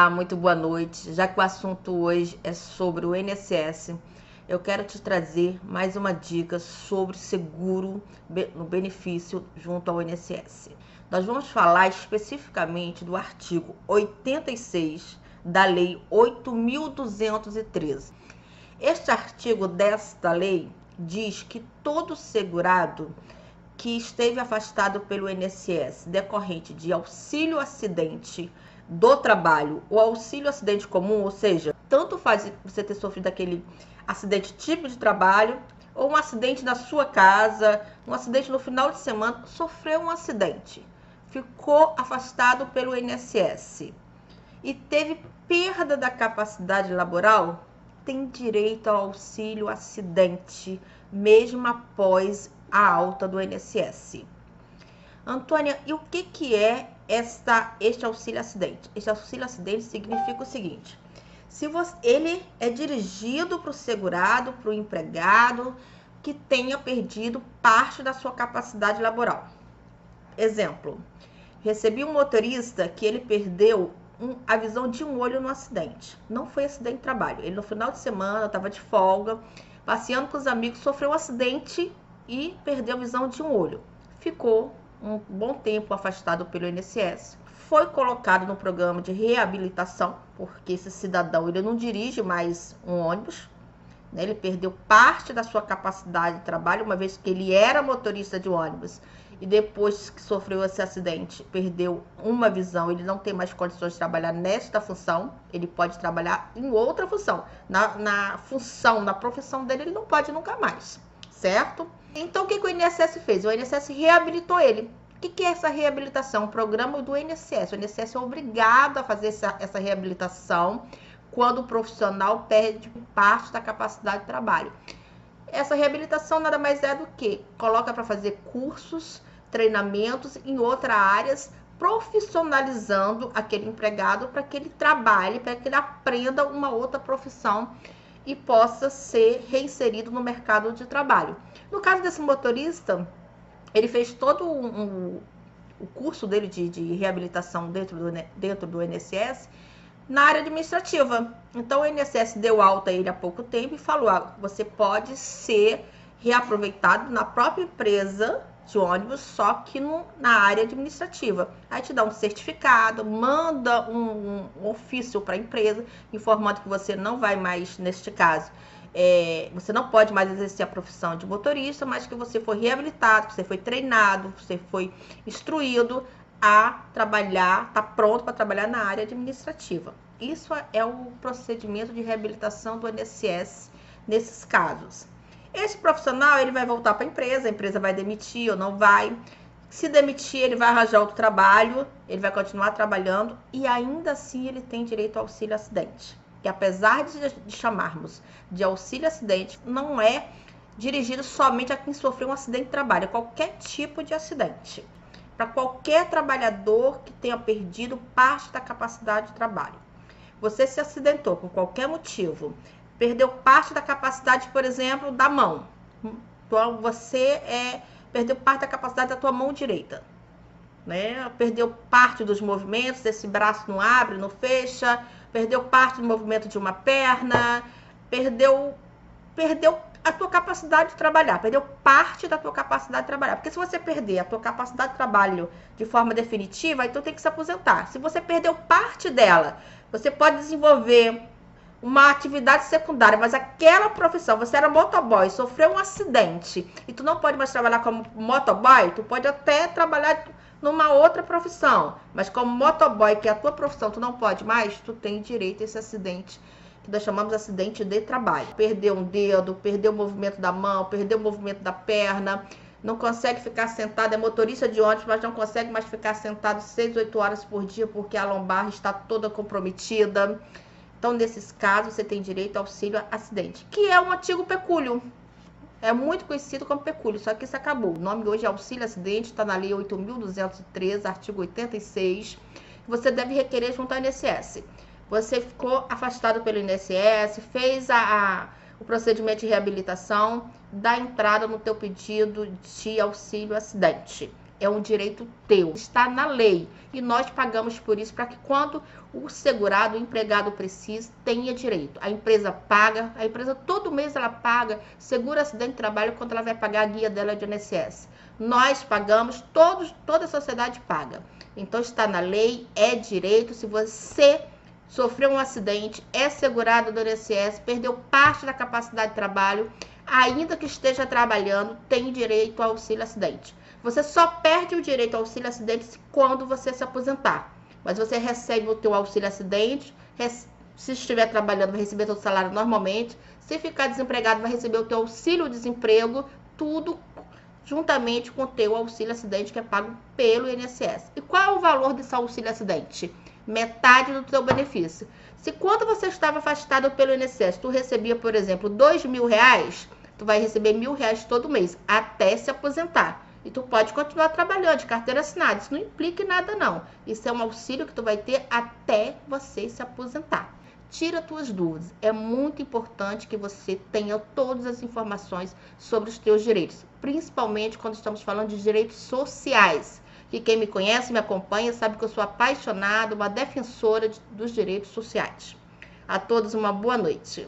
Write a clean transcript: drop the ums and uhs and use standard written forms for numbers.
Olá, muito boa noite. Já que o assunto hoje é sobre o INSS, eu quero te trazer mais uma dica sobre seguro no benefício junto ao INSS. Nós vamos falar especificamente do artigo 86 da Lei 8.213. Este artigo desta lei diz que todo segurado que esteve afastado pelo INSS decorrente de auxílio acidente do trabalho ou auxílio acidente comum, ou seja, tanto faz você ter sofrido aquele acidente tipo de trabalho ou um acidente na sua casa, um acidente no final de semana, sofreu um acidente, ficou afastado pelo INSS e teve perda da capacidade laboral, tem direito ao auxílio acidente, mesmo após a alta do INSS. Antônia, e o que é este auxílio acidente? Este auxílio acidente significa o seguinte: se ele é dirigido para o segurado, para o empregado que tenha perdido parte da sua capacidade laboral. Exemplo, recebi um motorista que ele perdeu a visão de um olho no acidente. Não foi acidente de trabalho. Ele no final de semana estava de folga, passeando com os amigos, sofreu um acidente e perdeu a visão de um olho. Ficou um bom tempo afastado pelo INSS. Foi colocado no programa de reabilitação, porque esse cidadão ele não dirige mais um ônibus, né? Ele perdeu parte da sua capacidade de trabalho, uma vez que ele era motorista de ônibus e depois que sofreu esse acidente, perdeu uma visão, ele não tem mais condições de trabalhar nesta função, ele pode trabalhar em outra função. Na profissão dele, ele não pode nunca mais, certo? Então, o que o INSS fez? O INSS reabilitou ele. O que é essa reabilitação? Um programa do INSS. O INSS é obrigado a fazer essa reabilitação quando o profissional perde parte da capacidade de trabalho. Essa reabilitação nada mais é do que coloca para fazer cursos, treinamentos em outras áreas, profissionalizando aquele empregado para que ele trabalhe, para que ele aprenda uma outra profissão e possa ser reinserido no mercado de trabalho. No caso desse motorista, ele fez todo o curso dele de reabilitação dentro do INSS na área administrativa. Então o INSS deu alta a ele há pouco tempo e falou: você pode ser reaproveitado na própria empresa de ônibus, só que na área administrativa. Aí te dá um certificado, manda um ofício para a empresa, informando que você não vai mais, neste caso, você não pode mais exercer a profissão de motorista, mas que você foi reabilitado, que você foi treinado, você foi instruído a trabalhar, está pronto para trabalhar na área administrativa. Isso é o procedimento de reabilitação do INSS nesses casos. Esse profissional ele vai voltar para a empresa vai demitir ou não vai. Se demitir, ele vai arranjar outro trabalho, ele vai continuar trabalhando e ainda assim ele tem direito ao auxílio acidente. Que apesar de chamarmos de auxílio acidente, não é dirigido somente a quem sofreu um acidente de trabalho, é qualquer tipo de acidente. Para qualquer trabalhador que tenha perdido parte da capacidade de trabalho. Você se acidentou por qualquer motivo, perdeu parte da capacidade, por exemplo, da mão. Então, você perdeu parte da capacidade da tua mão direita, né? Perdeu parte dos movimentos, esse braço não abre, não fecha, perdeu parte do movimento de uma perna, perdeu a tua capacidade de trabalhar, perdeu parte da tua capacidade de trabalhar. Porque se você perder a tua capacidade de trabalho de forma definitiva, então tem que se aposentar. Se você perdeu parte dela, você pode desenvolver uma atividade secundária, mas aquela profissão, você era motoboy, sofreu um acidente e tu não pode mais trabalhar como motoboy, tu pode até trabalhar numa outra profissão, mas como motoboy, que é a tua profissão, tu não pode mais, tu tem direito a esse acidente, que nós chamamos de acidente de trabalho. Perdeu um dedo, perdeu o movimento da mão, perdeu o movimento da perna, não consegue ficar sentado, é motorista de ônibus, mas não consegue mais ficar sentado 6, 8 horas por dia, porque a lombar está toda comprometida. Então, nesses casos, você tem direito ao auxílio acidente, que é um antigo pecúlio. É muito conhecido como pecúlio, só que isso acabou. O nome hoje é auxílio acidente, está na Lei 8.213, artigo 86. Você deve requerer junto ao INSS. Você ficou afastado pelo INSS, fez o procedimento de reabilitação, dá entrada no teu pedido de auxílio acidente. É um direito teu, está na lei. E nós pagamos por isso, para que quando o segurado, o empregado precise, tenha direito. A empresa paga, a empresa todo mês ela paga seguro acidente de trabalho quando ela vai pagar a guia dela de INSS. Nós pagamos, toda a sociedade paga. Então está na lei, é direito. Se você sofreu um acidente, é segurado do INSS, perdeu parte da capacidade de trabalho, ainda que esteja trabalhando, tem direito ao auxílio acidente. Você só perde o direito ao auxílio acidente quando você se aposentar. Mas você recebe o teu auxílio acidente, se estiver trabalhando, vai receber o salário normalmente. Se ficar desempregado, vai receber o teu auxílio desemprego, tudo juntamente com o teu auxílio acidente que é pago pelo INSS. E qual é o valor desse auxílio acidente? Metade do teu benefício. Se quando você estava afastado pelo INSS, tu recebia, por exemplo, R$2.000, tu vai receber R$1.000 todo mês, até se aposentar. E tu pode continuar trabalhando de carteira assinada. Isso não implica em nada, não. Isso é um auxílio que tu vai ter até você se aposentar. Tira tuas dúvidas. É muito importante que você tenha todas as informações sobre os teus direitos. Principalmente quando estamos falando de direitos sociais. Que quem me conhece, me acompanha, sabe que eu sou apaixonada, uma defensora dos direitos sociais. A todos uma boa noite.